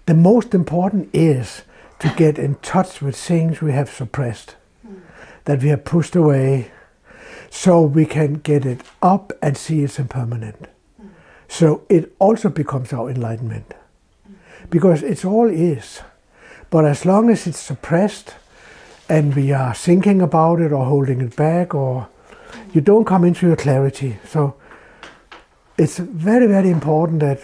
The most important is to get in touch with things we have suppressed, that we have pushed away, so we can get it up and see it's impermanent. So it also becomes our enlightenment. Because it's all is. But as long as it's suppressed and we are thinking about it or holding it back, or you don't come into your clarity. So it's very, very important that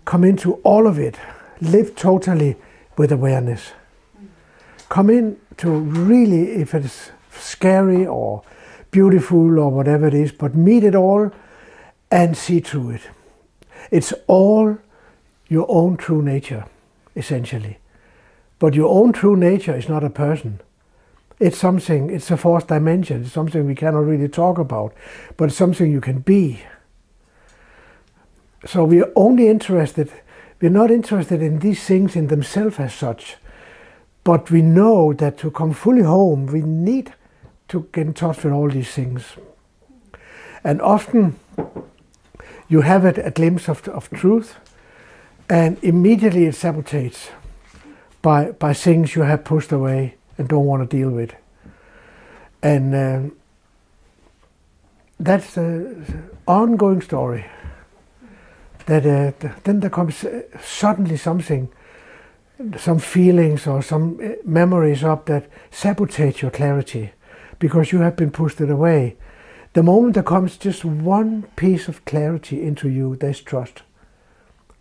come into all of it. Live totally with awareness. Come in to really, if it's scary or beautiful or whatever it is, but meet it all and see through it. It's all your own true nature, essentially. But your own true nature is not a person. It's something, it's a fourth dimension, it's something we cannot really talk about, but it's something you can be. So we're only interested, we're not interested in these things in themselves as such, but we know that to come fully home, we need to get in touch with all these things. And often you have a glimpse of truth, and immediately it sabotages by things you have pushed away and don't want to deal with. And that's the ongoing story. That then there comes suddenly something, some feelings or some memories up that sabotage your clarity because you have been pushed it away. The moment there comes just one piece of clarity into you, there's trust.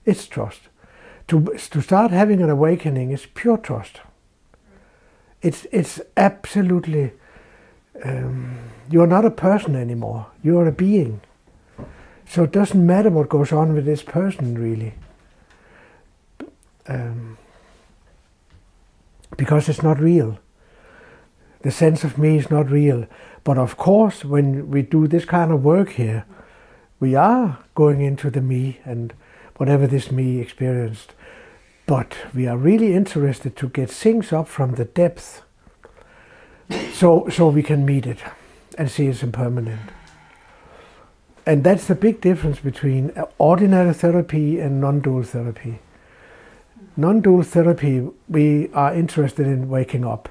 It's trust. To start having an awakening is pure trust. It's absolutely, you're not a person anymore, you're a being. So it doesn't matter what goes on with this person, really. Because it's not real. The sense of me is not real. But of course, when we do this kind of work here, we are going into the me and whatever this me experienced. But we are really interested to get things up from the depth so we can meet it and see it's impermanent. And that's the big difference between ordinary therapy and non-dual therapy. Non-dual therapy, we are interested in waking up.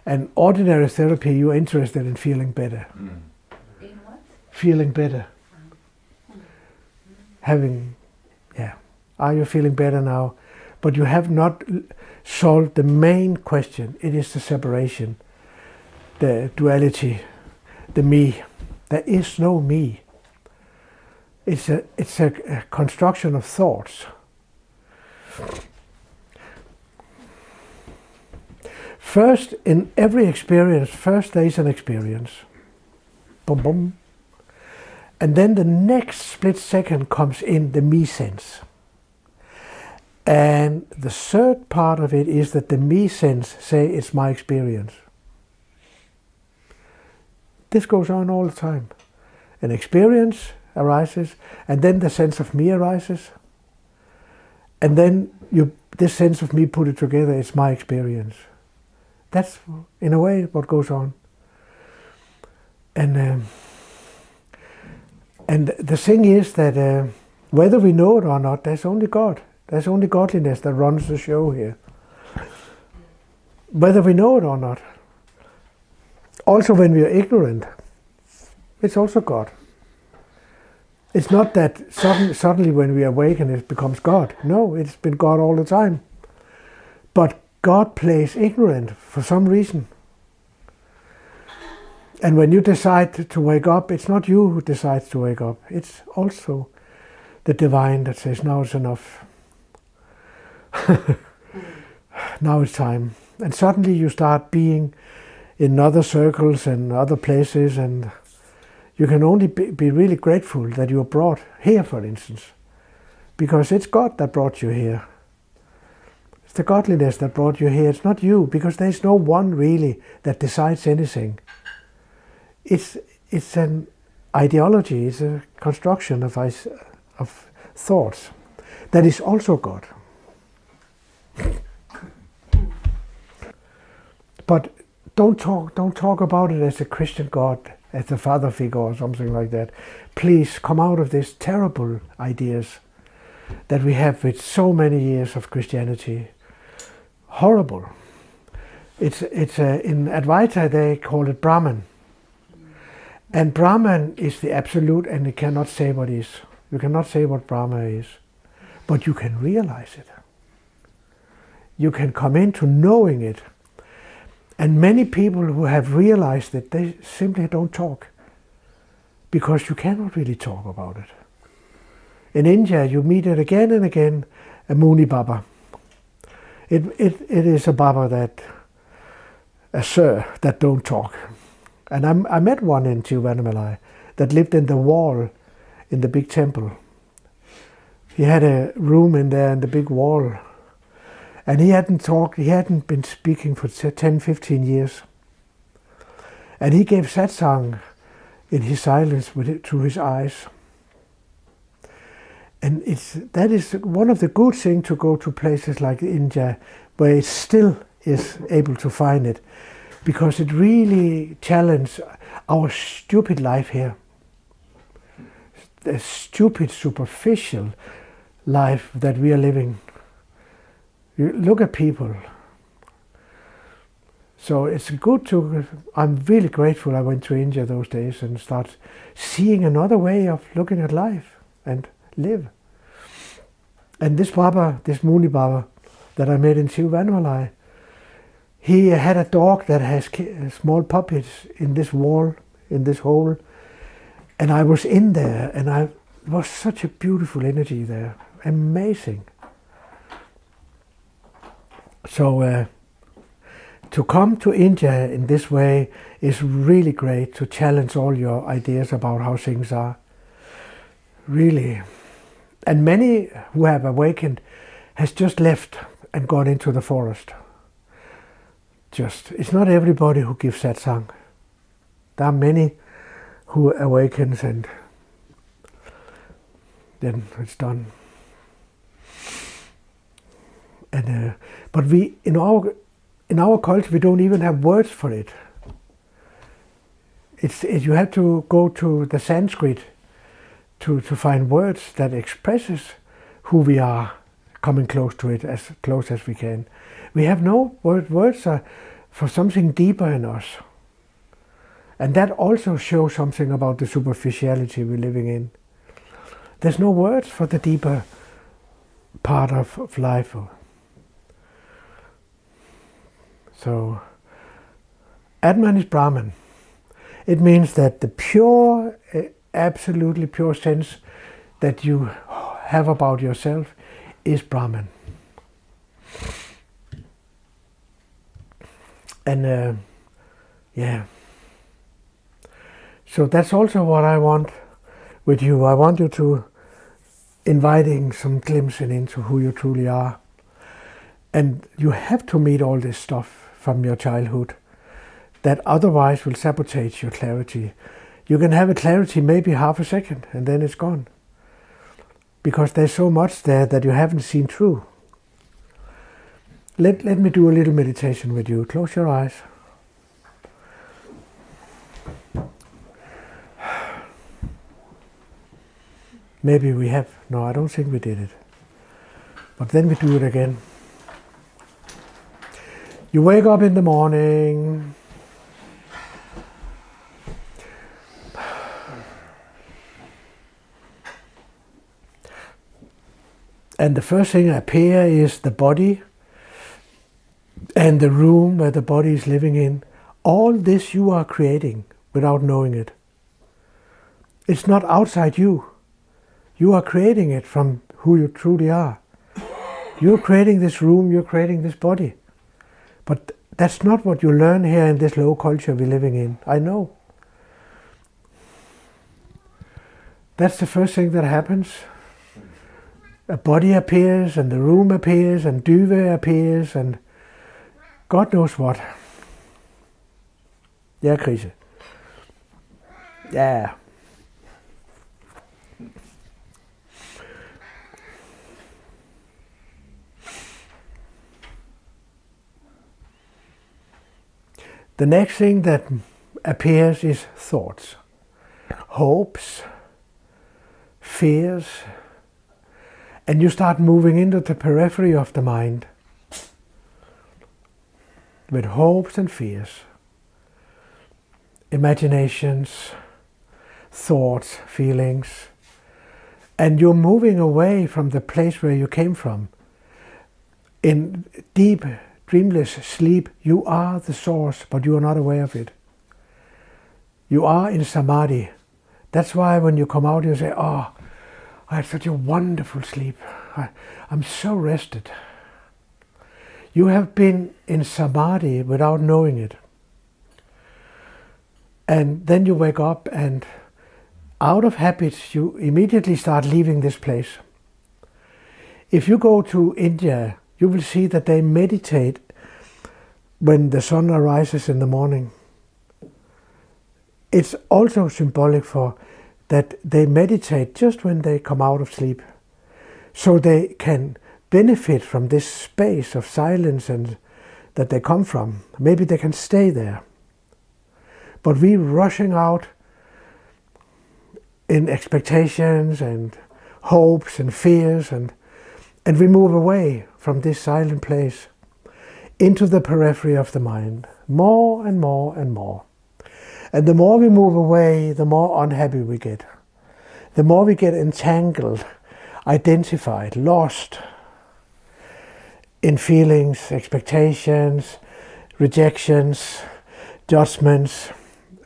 And ordinary therapy, you're interested in feeling better. In what? Feeling better. Are you feeling better now? But you have not solved the main question. It is the separation, the duality, the me. There is no me. It's a construction of thoughts. First, in every experience, first there is an experience. Boom, boom. And then the next split second comes in the me sense. And the third part of it is that the me sense say it's my experience. This goes on all the time. An experience arises, and then the sense of me arises. And then this sense of me put it together, it's my experience. That's, in a way, what goes on. And the thing is that whether we know it or not, there's only God. There's only godliness that runs the show here. Whether we know it or not. Also when we are ignorant, it's also God. It's not that suddenly when we awaken it becomes God. No, it's been God all the time. But God plays ignorant for some reason. And when you decide to wake up, it's not you who decides to wake up. It's also the divine that says, now it's enough. Now it's time. And suddenly you start being in other circles and other places, and you can only be really grateful that you are brought here, for instance. Because it's God that brought you here. It's the godliness that brought you here. It's not you, because there's no one really that decides anything. It's an ideology, it's a construction of thoughts that is also God. But don't talk about it as a Christian God, as a father figure or something like that. Please come out of these terrible ideas. that we have with so many years of Christianity. Horrible. It's in Advaita they call it Brahman. And Brahman is the absolute, and you cannot say what is. You cannot say what Brahma is. But you can realize it. You can come into knowing it. And many people who have realized it, they simply don't talk. Because you cannot really talk about it. In India, you meet it again and again, a Muni Baba. It is a Baba a sir that don't talk. And I met one in Tiruvannamalai that lived in the wall in the big temple. He had a room in there in the big wall. And he hadn't talked, he hadn't been speaking for 10, 15 years. And he gave satsang in his silence through his eyes. And that is one of the good things to go to places like India, where it still is able to find it, because it really challenges our stupid life here. The stupid, superficial life that we are living. You look at people. So it's good to, I'm really grateful I went to India those days and start seeing another way of looking at life and live. And this Baba, this Muni Baba that I met in Tiruvannamalai, he had a dog that has small puppies in this wall, in this hole. And I was in there and it was such a beautiful energy there. Amazing. So to come to India in this way is really great, to challenge all your ideas about how things are. Really. And many who have awakened has just left and gone into the forest. It's not everybody who gives satsang. There are many who awakens and then it's done. And but we in our culture we don't even have words for it. You have to go to the Sanskrit to find words that expresses who we are, coming close to it, as close as we can. We have no words are for something deeper in us. And that also shows something about the superficiality we're living in. There's no words for the deeper part of life. So, Atman is Brahman. It means that the pure, absolutely pure sense that you have about yourself is Brahman. And yeah. So that's also what I want with you. I want you to inviting some glimpse into who you truly are. And you have to meet all this stuff from your childhood that otherwise will sabotage your clarity. You can have a clarity maybe half a second and then it's gone. Because there's so much there that you haven't seen through. Let me do a little meditation with you. Close your eyes. Maybe we have. No, I don't think we did it. But then we do it again. You wake up in the morning. And the first thing that appears is the body and the room where the body is living in. All this you are creating without knowing it. It's not outside you. You are creating it from who you truly are. You're creating this room, you're creating this body. But that's not what you learn here in this low culture we're living in. I know. That's the first thing that happens. A body appears, and the room appears, and duvet appears, and God knows what. Yeah, Krise. Yeah. The next thing that appears is thoughts, hopes, fears, And you start moving into the periphery of the mind with hopes and fears, imaginations, thoughts, feelings, and you're moving away from the place where you came from. In deep, dreamless sleep, you are the source, but you are not aware of it. You are in samadhi. That's why when you come out, you say, oh, I had such a wonderful sleep. I'm so rested. You have been in samadhi without knowing it. And then you wake up and out of habit, you immediately start leaving this place. If you go to India, you will see that they meditate when the sun arises in the morning. It's also symbolic for that they meditate just when they come out of sleep. So they can benefit from this space of silence and that they come from. Maybe they can stay there. But we rushing out in expectations and hopes and fears and we move away from this silent place into the periphery of the mind, more and more and more. And the more we move away, the more unhappy we get. The more we get entangled, identified, lost in feelings, expectations, rejections, judgments,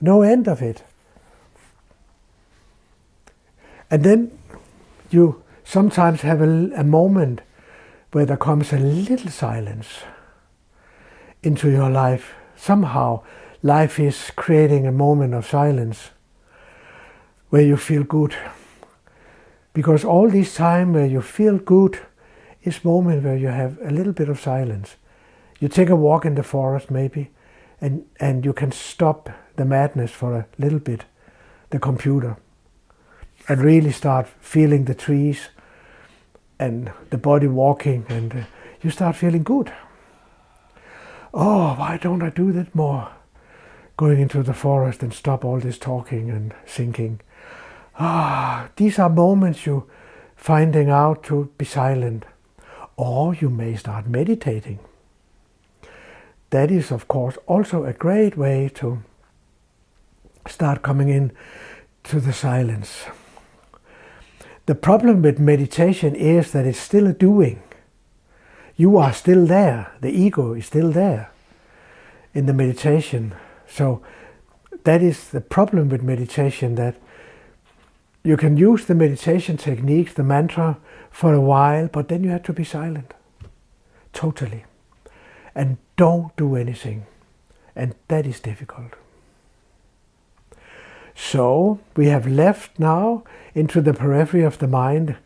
no end of it. And then you sometimes have a moment where there comes a little silence into your life. Somehow life is creating a moment of silence where you feel good. Because all this time where you feel good is moment where you have a little bit of silence. You take a walk in the forest maybe and you can stop the madness for a little bit, the computer, and really start feeling the trees and the body walking, and you start feeling good. Oh, why don't I do that more? Going into the forest and stop all this talking and thinking. These are moments you finding out to be silent. Or you may start meditating. That is, of course, also a great way to start coming in to the silence. The problem with meditation is that it's still a doing. You are still there. The ego is still there in the meditation. So that is the problem with meditation, that you can use the meditation techniques, the mantra, for a while, but then you have to be silent. Totally. And don't do anything. And that is difficult. So we have left now into the periphery of the mind.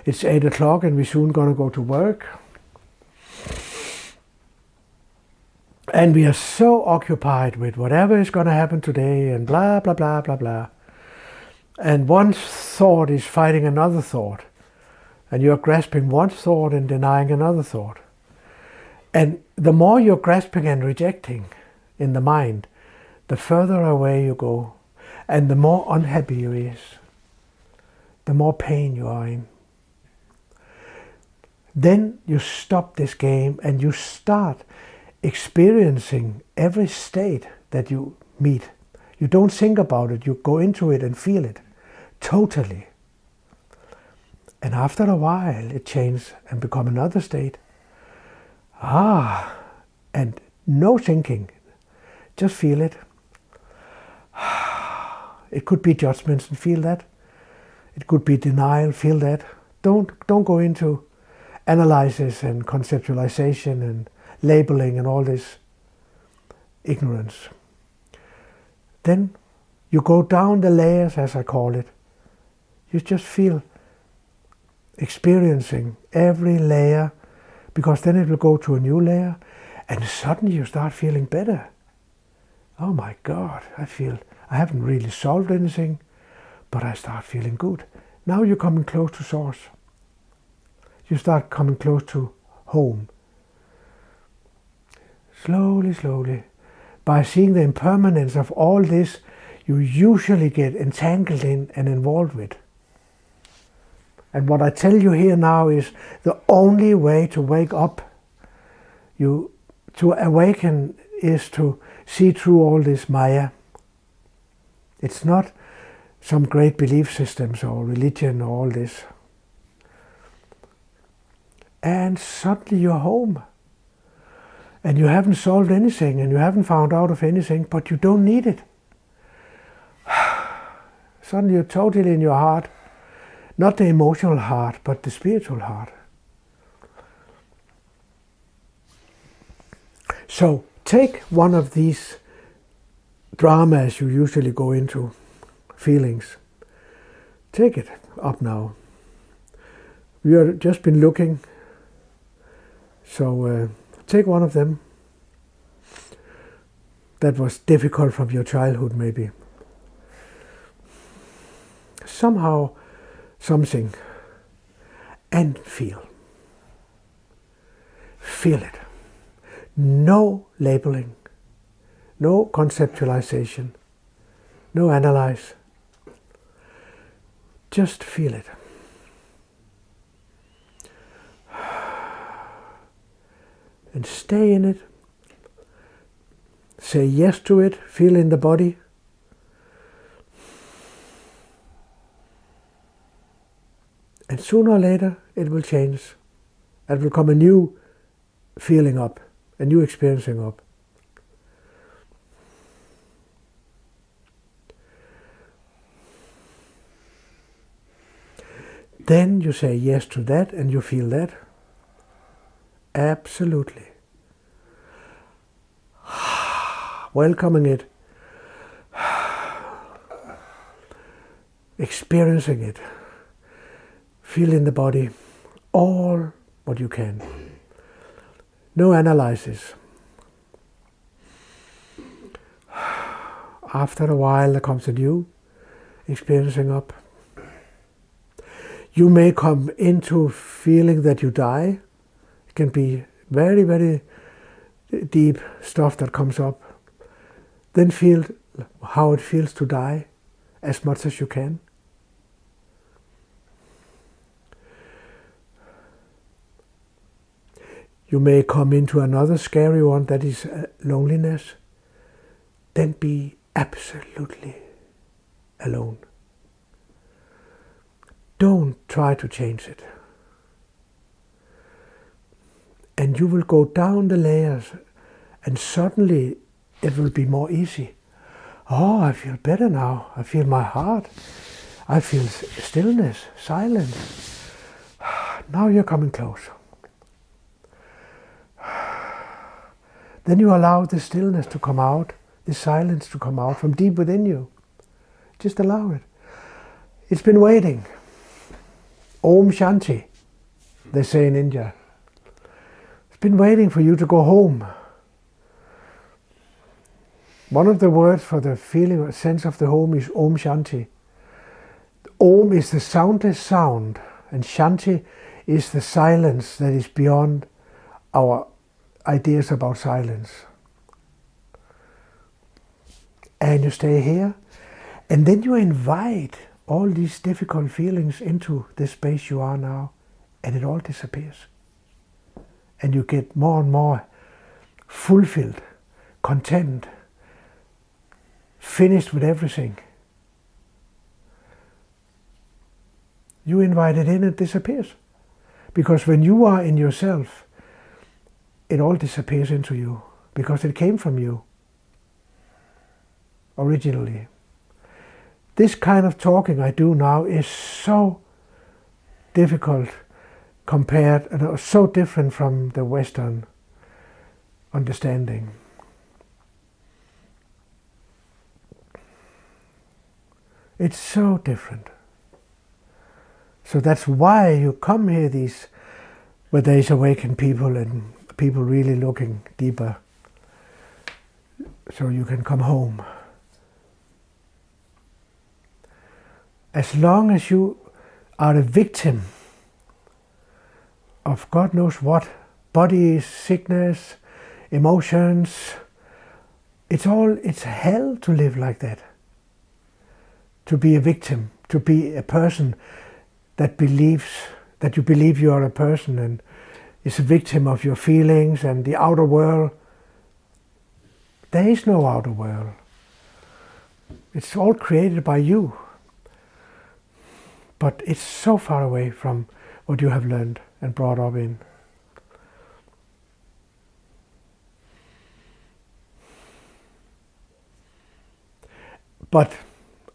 It's 8 o'clock and we're soon going to go to work. And we are so occupied with whatever is going to happen today and blah, blah, blah, blah, blah. And one thought is fighting another thought. And you're grasping one thought and denying another thought. And the more you're grasping and rejecting in the mind, the further away you go. And the more unhappy you is. The more pain you are in. Then you stop this game and you start experiencing every state that you meet. You don't think about it, you go into it and feel it. Totally. And after a while it changes and becomes another state. And no thinking. Just feel it. It could be judgments and feel that. It could be denial, feel that. Don't go into analysis and conceptualization and labeling and all this ignorance. Then you go down the layers, as I call it. You just feel experiencing every layer, because then it will go to a new layer and suddenly you start feeling better. Oh my God, I haven't really solved anything, but I start feeling good. Now you're coming close to source. You start coming close to home. Slowly, slowly. By seeing the impermanence of all this, you usually get entangled in and involved with. And what I tell you here now is the only way to wake up, to awaken, is to see through all this Maya. It's not some great belief systems or religion or all this. And suddenly you're home. And you haven't solved anything and you haven't found out of anything, but you don't need it. Suddenly you're totally in your heart. Not the emotional heart, but the spiritual heart. So take one of these dramas you usually go into, feelings. Take it up now. We have just been looking. So take one of them that was difficult from your childhood maybe. Somehow, something, and feel. Feel it. No labeling, no conceptualization, no analyze. Just feel it. And stay in it. Say yes to it. Feel in the body. And sooner or later it will change. It will come a new feeling up, a new experiencing up. Then you say yes to that and you feel that. Absolutely. Welcoming it. Experiencing it. Feel in the body all what you can. No analysis. After a while there comes a new experiencing up. You may come into feeling that you die. It can be very, very deep stuff that comes up. Then feel how it feels to die as much as you can. You may come into another scary one that is loneliness. Then be absolutely alone. Don't try to change it. And you will go down the layers and suddenly it will be more easy. Oh, I feel better now. I feel my heart. I feel stillness, silence. Now you're coming close. Then you allow the stillness to come out, the silence to come out from deep within you. Just allow it. It's been waiting. Om Shanti, they say in India. It's been waiting for you to go home. One of the words for the feeling or sense of the home is Om Shanti. Om is the soundless sound, and Shanti is the silence that is beyond our ideas about silence. And you stay here, and then you invite all these difficult feelings into the space you are now, and it all disappears. And you get more and more fulfilled, content, finished with everything. You invite it in, it disappears. Because when you are in yourself, it all disappears into you, because it came from you originally. This kind of talking I do now is so difficult compared, and so different from the Western understanding. It's so different. So that's why you come here, these where there is awakened people and people really looking deeper, so you can come home. As long as you are a victim of God knows what, body, sickness, emotions, it's hell to live like that. To be a victim, to be a person that believes that you believe you are a person and is a victim of your feelings and the outer world. There is no outer world. It's all created by you. But it's so far away from what you have learned and brought up in. But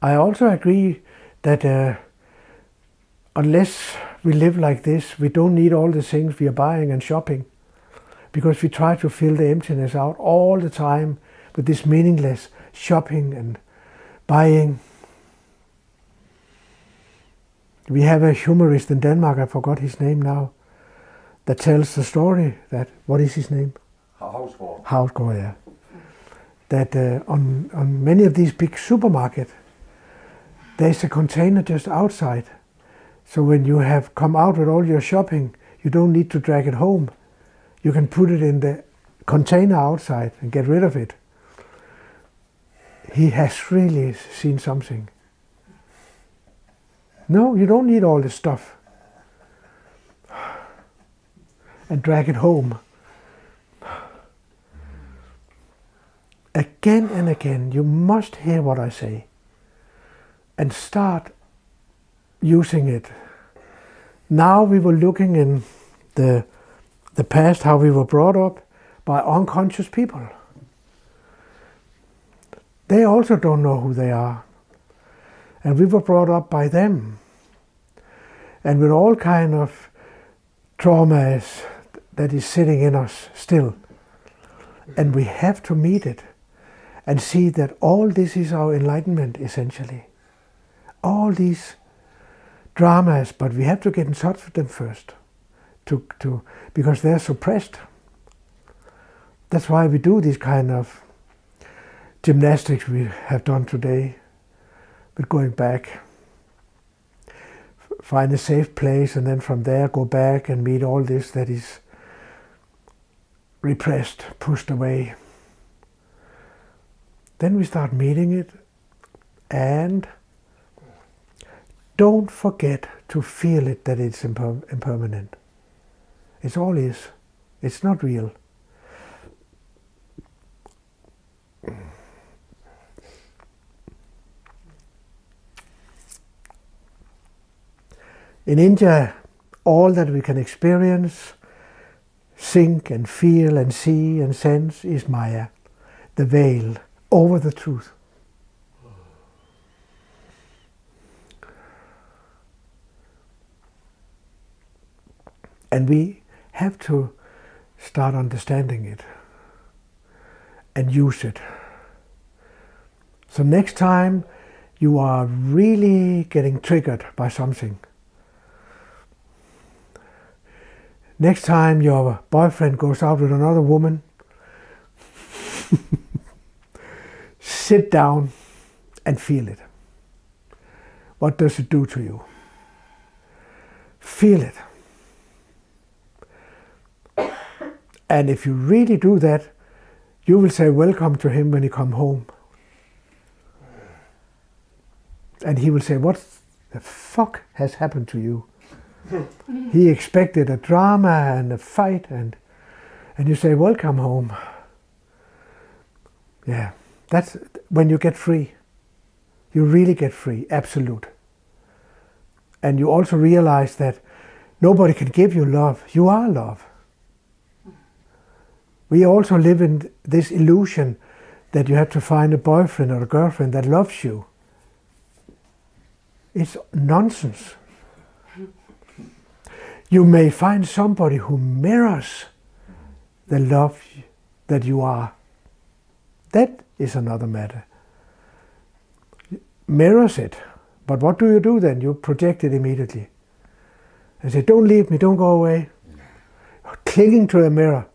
I also agree that unless we live like this, we don't need all the things we are buying and shopping, because we try to fill the emptiness out all the time with this meaningless shopping and buying. We have a humorist in Denmark, I forgot his name now, that tells the story that, what is his name? Havsgaard, yeah. That on many of these big supermarkets, there's a container just outside. So when you have come out with all your shopping, you don't need to drag it home. You can put it in the container outside and get rid of it. He has really seen something. No, you don't need all this stuff. And drag it home. Again and again, you must hear what I say and start using it. Now we were looking in the past, how we were brought up by unconscious people. They also don't know who they are. And we were brought up by them. And with all kind of traumas that is sitting in us still. And we have to meet it and see that all this is our enlightenment, essentially. All these dramas, but we have to get in touch with them first, because they're suppressed. That's why we do this kind of gymnastics we have done today, with going back. Find a safe place and then from there go back and meet all this that is repressed, pushed away. Then we start meeting it, and don't forget to feel it, that it's impermanent. It's all is. It's not real. In India, all that we can experience, think and feel and see and sense is Maya, the veil over the truth. And we have to start understanding it and use it. So next time you are really getting triggered by something, next time your boyfriend goes out with another woman, sit down and feel it. What does it do to you? Feel it. And if you really do that, you will say welcome to him when he comes home. And he will say, what the fuck has happened to you? He expected a drama and a fight, and you say, welcome home. Yeah, that's when you get free. You really get free, absolute. And you also realize that nobody can give you love. You are love. We also live in this illusion that you have to find a boyfriend or a girlfriend that loves you. It's nonsense. You may find somebody who mirrors the love that you are. That is another matter. Mirrors it. But what do you do then? You project it immediately. And say, don't leave me, don't go away. Clinging to a mirror.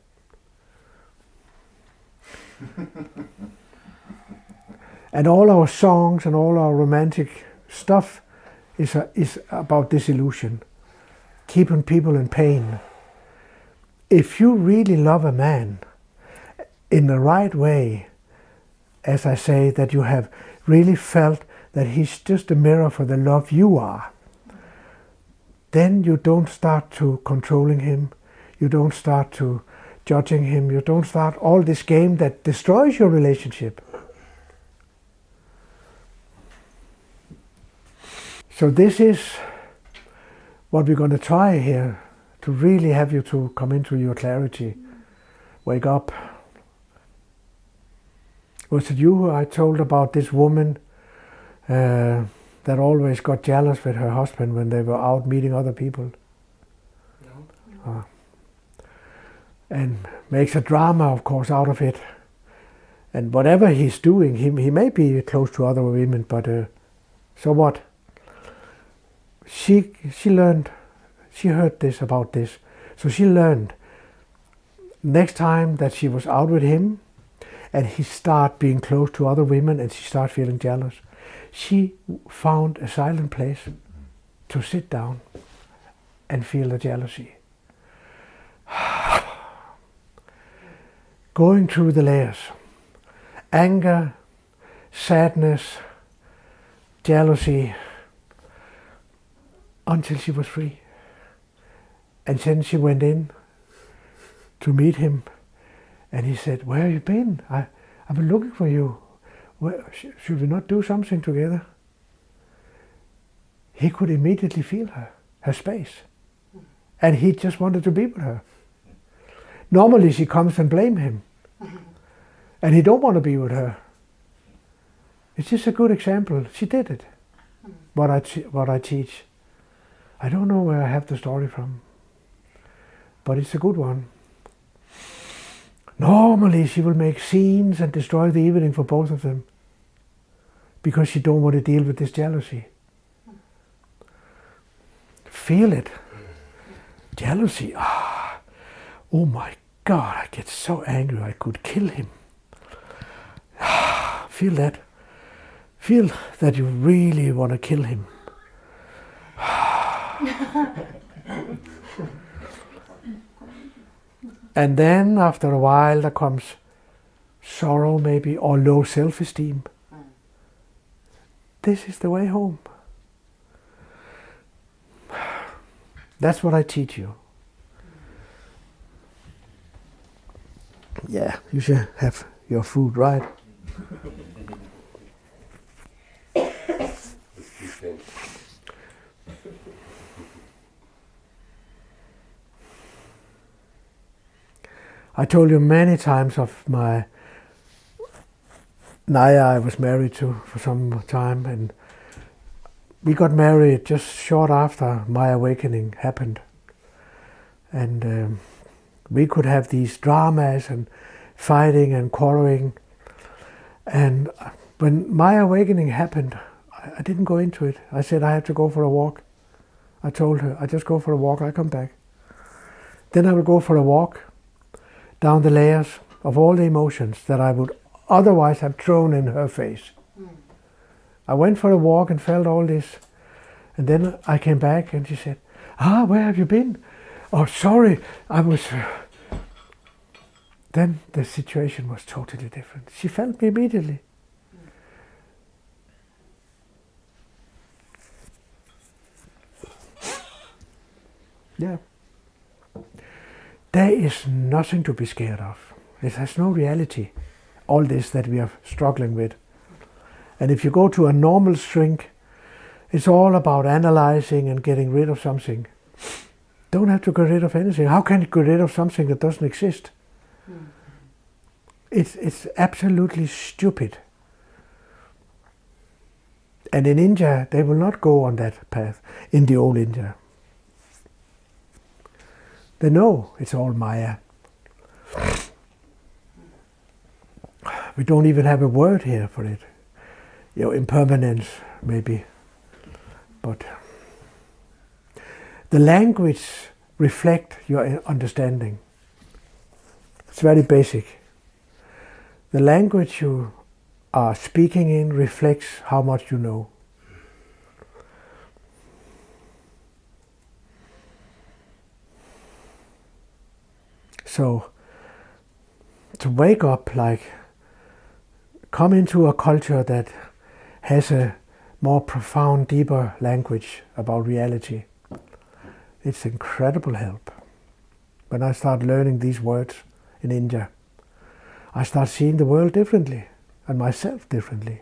And all our songs and all our romantic stuff is about this illusion. Keeping people in pain. If you really love a man in the right way, as I say, that you have really felt that he's just a mirror for the love you are, then you don't start to controlling him, you don't start to judging him, you don't start all this game that destroys your relationship. So this is what we're going to try here, to really have you to come into your clarity. Wake up. Was it you who I told about this woman that always got jealous with her husband when they were out meeting other people? No. And makes a drama, of course, out of it. And whatever he's doing, he may be close to other women, but so what? She learned, she heard this about this, so she learned next time that she was out with him and he started being close to other women and she started feeling jealous, she found a silent place to sit down and feel the jealousy. Going through the layers, anger, sadness, jealousy, until she was free. And then she went in to meet him and he said, "Where have you been? I've been looking for you. Should we not do something together?" He could immediately feel her space. And he just wanted to be with her. Normally she comes and blame him. And he don't want to be with her. It's just a good example. She did it. What I teach. I don't know where I have the story from, but it's a good one. Normally she will make scenes and destroy the evening for both of them because she don't want to deal with this jealousy. Feel it. Jealousy. Oh my God, I get so angry I could kill him. Feel that. Feel that you really want to kill him. And then after a while there comes sorrow maybe, or low self-esteem. This is the way home. That's what I teach you. Yeah, you should have your food, right? I told you many times of my Naya I was married to for some time, and we got married just short after my awakening happened. And we could have these dramas and fighting and quarreling. And when my awakening happened, I didn't go into it. I said I have to go for a walk. I told her, I just go for a walk, I come back. Then I will go for a walk down the layers of all the emotions that I would otherwise have thrown in her face. I went for a walk and felt all this. And then I came back and she said, "Where have you been? Oh, sorry, I was..." Then the situation was totally different. She felt me immediately. Yeah. There is nothing to be scared of. It has no reality, all this that we are struggling with. And if you go to a normal shrink, it's all about analyzing and getting rid of something. Don't have to get rid of anything. How can you get rid of something that doesn't exist? It's absolutely stupid. And in India, they will not go on that path, in the old India. They know it's all Maya. We don't even have a word here for it. You know, impermanence, maybe. But the language reflects your understanding. It's very basic. The language you are speaking in reflects how much you know. So, to wake up, like, come into a culture that has a more profound, deeper language about reality. It's incredible help. When I start learning these words in India, I start seeing the world differently and myself differently.